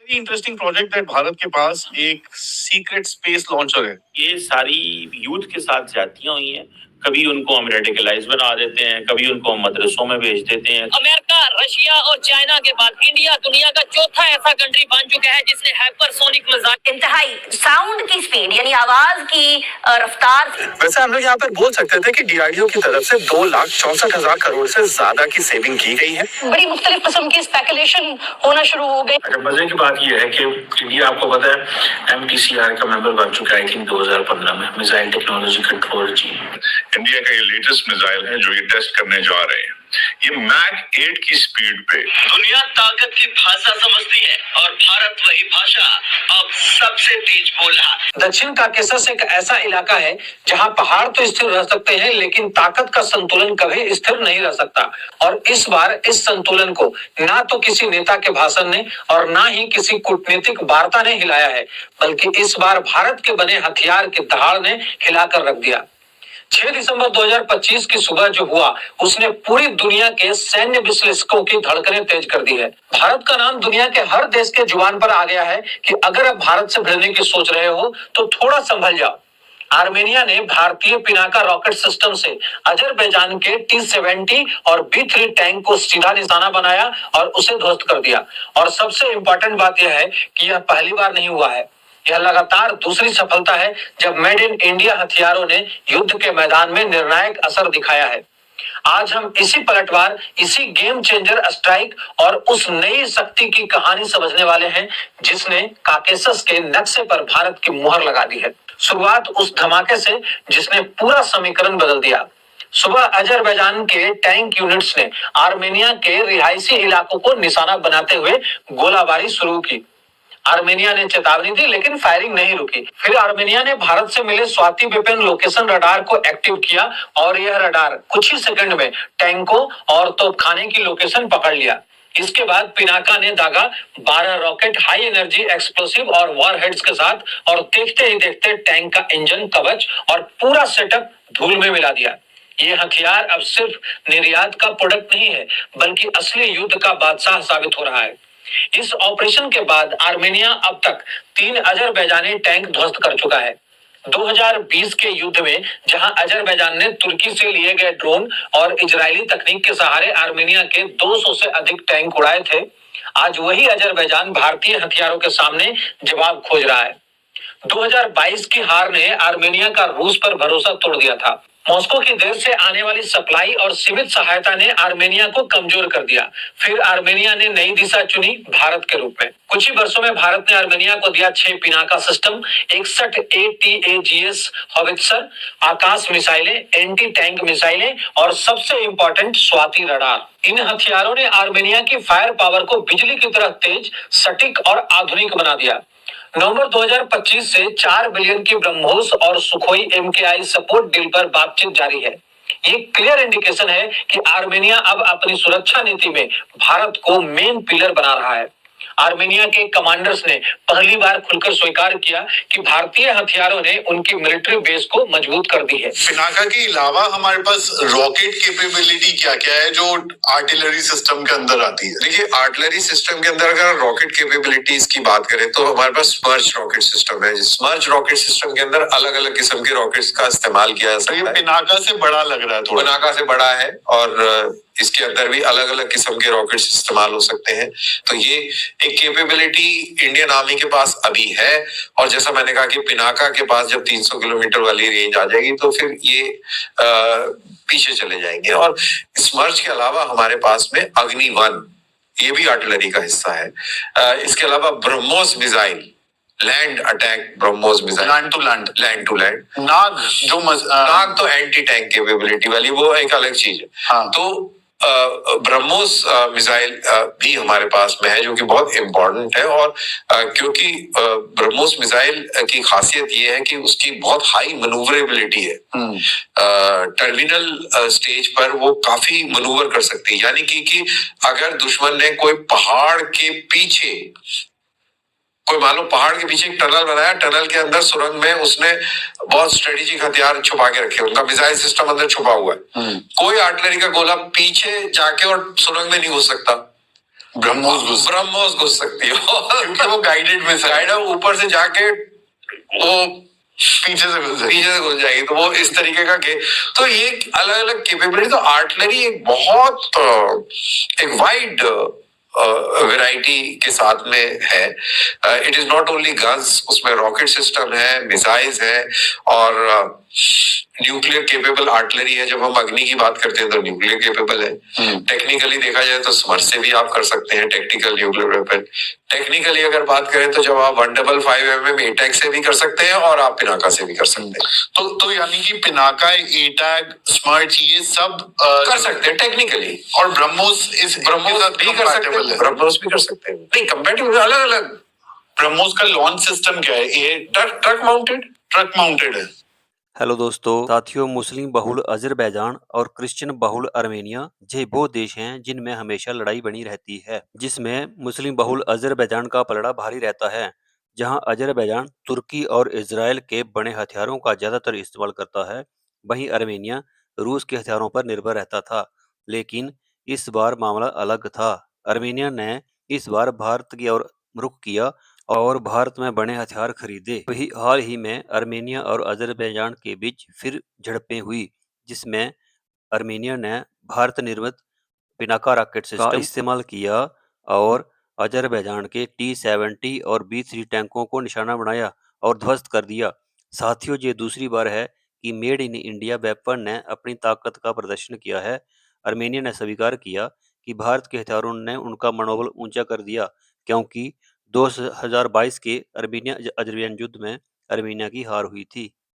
Interesting project है भारत के पास एक सीक्रेट स्पेस लॉन्चर है। ये सारी यूथ के साथ जातियां हुई हैं। कभी उनको हम रेडिकलाइज बना देते हैं, कभी उनको हम मदरसों में भेज देते हैं। अमेरिका, रशिया और चाइना के बाद इंडिया दुनिया का चौथा ऐसा कंट्री बन चुका है जिसने हाइपरसोनिक मिसाइल, इंतहाई साउंड की स्पीड यानी आवाज की रफ्तार। वैसे हम लोग यहाँ पर बोल सकते थे कि डीआरडीओ की तरफ से 2,64,000 करोड़ से ज्यादा की सेविंग की गई है। बड़ी मुख्तलिफ किस्म की स्पेकुलेशन होना शुरू हो गई। अच्छा, मजे की बात यह है कि इंडिया आपको पता है MTCR का मेंबर बन चुका है। आई थिंक 2015 में मिसाइल टेक्नोलॉजी कंट्रोल जी। इंडिया का ये लेटेस्ट मिसाइल है जो ये टेस्ट करने जा रहे हैं। ये मैक 8 की स्पीड पे दुनिया ताकत की भाषा समझती है और भारत वही भाषा अब सबसे तेज बोल रहा है। दक्षिण काकेशस एक ऐसा इलाका है जहां पहाड़ तो स्थिर रह सकते हैं लेकिन ताकत का संतुलन कभी स्थिर नहीं रह सकता। और इस बार इस संतुलन को ना तो किसी नेता के भाषण ने और ना ही किसी कूटनीतिक वार्ता ने हिलाया है, बल्कि इस बार भारत के बने हथियार की दहाड़ ने हिलाकर रख दिया। 6 दिसंबर 2025 की सुबह जो हुआ उसने पूरी दुनिया के सैन्य विश्लेषकों की धड़कनें तेज कर दी है। भारत का नाम दुनिया के हर देश के जुबान पर आ गया है कि अगर आप भारत से भिड़ने की सोच रहे हो तो थोड़ा संभल जाओ। आर्मेनिया ने भारतीय पिनाका रॉकेट सिस्टम से अजरबैजान के T-70 और B-3 टैंक को सीधा निशाना बनाया और उसे ध्वस्त कर दिया। और सबसे इंपॉर्टेंट बात यह है कि यह पहली बार नहीं हुआ है, यह लगातार दूसरी सफलता है जब मेड इन इंडिया हथियारों ने युद्ध के मैदान में निर्णायक असर दिखाया है। आज हम इसी पलटवार, इसी गेम चेंजर स्ट्राइक और उस नई शक्ति की कहानी समझने वाले हैं जिसने काकेशस के नक्शे पर भारत की मुहर लगा दी है। शुरुआत उस धमाके से जिसने पूरा समीकरण बदल दिया। सुबह अजरबैजान के टैंक यूनिट्स ने आर्मेनिया के रिहायशी इलाकों को निशाना बनाते हुए गोलाबारी शुरू की। आर्मेनिया ने चेतावनी दी लेकिन फायरिंग नहीं रुकी। फिर आर्मेनिया ने भारत से मिले स्वाति वेपन लोकेशन रडार को एक्टिव किया और यह रडार कुछ ही सेकंड में टैंकों और तोपखाने की लोकेशन पकड़ लिया। इसके बाद पिनाका ने दागा 12 रॉकेट हाई एनर्जी एक्सप्लोसिव और वॉरहेड्स के साथ और देखते ही देखते टैंक का इंजन, कवच और पूरा सेटअप धूल में मिला दिया। ये हथियार अब सिर्फ निर्यात का प्रोडक्ट नहीं है बल्कि असली युद्ध का बादशाह साबित हो रहा है। इस ऑपरेशन के बाद आर्मेनिया अब तक 3 अजरबैजानी टैंक ध्वस्त कर चुका है। 2020 के युद्ध में जहां अजरबैजान ने तुर्की से लिए गए ड्रोन और इजरायली तकनीक के सहारे आर्मेनिया के 200 से अधिक टैंक उड़ाए थे, आज वही अजरबैजान भारतीय हथियारों के सामने जवाब खोज रहा है। 2022 की हार ने आर्मेनिया का रूस पर भरोसा तोड़ दिया था। मॉस्को की देर से आने वाली सप्लाई और सीमित सहायता ने आर्मेनिया को कमजोर कर दिया। फिर आर्मेनिया ने नई दिशा चुनी भारत के रूप में। कुछ ही वर्षों में भारत ने आर्मेनिया को दिया 6 पिनाका सिस्टम, 61 ATAGS हॉवित्सर, आकाश मिसाइलें, एंटी टैंक मिसाइलें और सबसे इंपॉर्टेंट स्वाति रडार। इन हथियारों ने आर्मेनिया की फायर पावर को बिजली की तरह तेज, सटीक और आधुनिक बना दिया। नवंबर 2025 से 4 बिलियन की ब्रह्मोस और सुखोई MKI सपोर्ट डील पर बातचीत जारी है। ये क्लियर इंडिकेशन है कि आर्मेनिया अब अपनी सुरक्षा नीति में भारत को मेन पिलर बना रहा है। आर्मेनिया के कमांडर्स ने पहली बार खुलकर स्वीकार किया कि भारतीय हथियारों ने उनकी मिलिट्री बेस को मजबूत कर दी है। पिनाका के अलावा हमारे पास रॉकेट कैपेबिलिटी क्या क्या है जो आर्टिलरी सिस्टम के अंदर आती है? देखिए, आर्टिलरी सिस्टम के अंदर अगर रॉकेट कैपेबिलिटीज की बात करें तो हमारे पास स्मर्च रॉकेट सिस्टम है। स्मर्च रॉकेट सिस्टम के अंदर अलग अलग किस्म के रॉकेट्स का इस्तेमाल किया जा सकता है। पिनाका से बड़ा लग रहा है थोड़ा। पिनाका से बड़ा है और इसके अंदर भी अलग अलग किस्म के रॉकेट्स इस्तेमाल हो सकते हैं। तो ये एक कैपेबिलिटी इंडियन आर्मी के पास अभी है। और जैसा मैंने कहा कि पिनाका के पास जब 300 किलोमीटर वाली रेंज आ जाएगी तो फिर ये पीछे चले जाएंगे। और स्मर्च के अलावा हमारे पास में अग्नि-1, ये भी आर्टिलरी का हिस्सा है। इसके अलावा BrahMos missile, land attack BrahMos missile, land to land. Nag तो एंटी टैंक कैपेबिलिटी वाली, वो एक अलग चीज है। हाँ। तो ब्रह्मोस मिसाइल भी हमारे पास में है जो कि बहुत इम्पोर्टेंट है। और क्योंकि ब्रह्मोस मिसाइल की खासियत ये है कि उसकी बहुत हाई मनूवरेबिलिटी है। टर्मिनल स्टेज पर वो काफी मनूवर कर सकती है। यानी कि अगर दुश्मन ने कोई पहाड़ के पीछे, कोई मान लो पहाड़ के पीछे एक टनल बनाया, टनल के अंदर सुरंग में उसने बहुत स्ट्रेटेजिक हथियार छुपा के रखे, उनका मिसाइल सिस्टम अंदर छुपा हुआ है। कोई आर्टिलरी का गोला पीछे जाके और सुरंग में नहीं घुस सकता। ब्रह्मोस घुस सकती है क्योंकि वो गाइडेड मिसाइल गाइड ऊपर से जाके वो पीछे से घुस जाएगी। तो वो इस तरीके का तो ये अलग अलग कैपेबिलिटी। तो आर्टिलरी एक बहुत एक वाइड वैरायटी के साथ में है। It is not only guns, उसमें रॉकेट सिस्टम है, मिसाइल्स है और न्यूक्लियर केपेबल आर्टिलरी है। जब हम अग्नि की बात करते हैं तो न्यूक्लियर केपेबल है। टेक्निकली देखा जाए तो स्मर से भी आप कर सकते हैं टैक्टिकल न्यूक्लियर वेपन। टेक्निकली अगर बात करें तो जब आप 155 mm एटैक से भी कर सकते हैं और आप पिनाका से भी कर सकते हैं। तो यानी कि पिनाका, एटैक, स्मर्च ये सब कर सकते हैं टेक्निकली। और ब्रह्मोस ब्रह्मोस भी कर सकते हैं, ब्रह्मोस भी कर सकते हैं। नहीं, कंपैटिबल अलग अलग। ब्रह्मोस का लॉन्च सिस्टम क्या है? ये ट्रक माउंटेड है। हेलो दोस्तों, साथियों, मुस्लिम बहुल अजरबैजान और क्रिश्चियन बहुल आर्मेनिया ये वो देश हैं जिनमें हमेशा लड़ाई बनी रहती है, जिसमें मुस्लिम बहुल अजरबैजान का पलड़ा भारी रहता है, जहां अजरबैजान तुर्की और इजराइल के बड़े हथियारों का ज्यादातर इस्तेमाल करता है। वहीं आर्मेनिया रूस के हथियारों पर निर्भर रहता था। लेकिन इस बार मामला अलग था। आर्मेनिया ने इस बार भारत की ओर रुख किया और भारत में बने हथियार खरीदे। वही हाल ही में आर्मेनिया और अजरबैजान के बीच फिर झड़पें हुई, जिसमें आर्मेनिया ने भारत निर्मित पिनाका रॉकेट सिस्टम का इस्तेमाल किया और अजरबैजान के T-70 और B-3 टैंकों को निशाना बनाया और ध्वस्त कर दिया। साथियों, ये दूसरी बार है कि मेड इन इंडिया वेपन ने अपनी ताकत का प्रदर्शन किया है। आर्मेनिया ने स्वीकार किया कि भारत के हथियारों ने उनका मनोबल ऊंचा कर दिया, क्योंकि 2022 के आर्मेनिया अजरबैजान युद्ध में आर्मेनिया की हार हुई थी।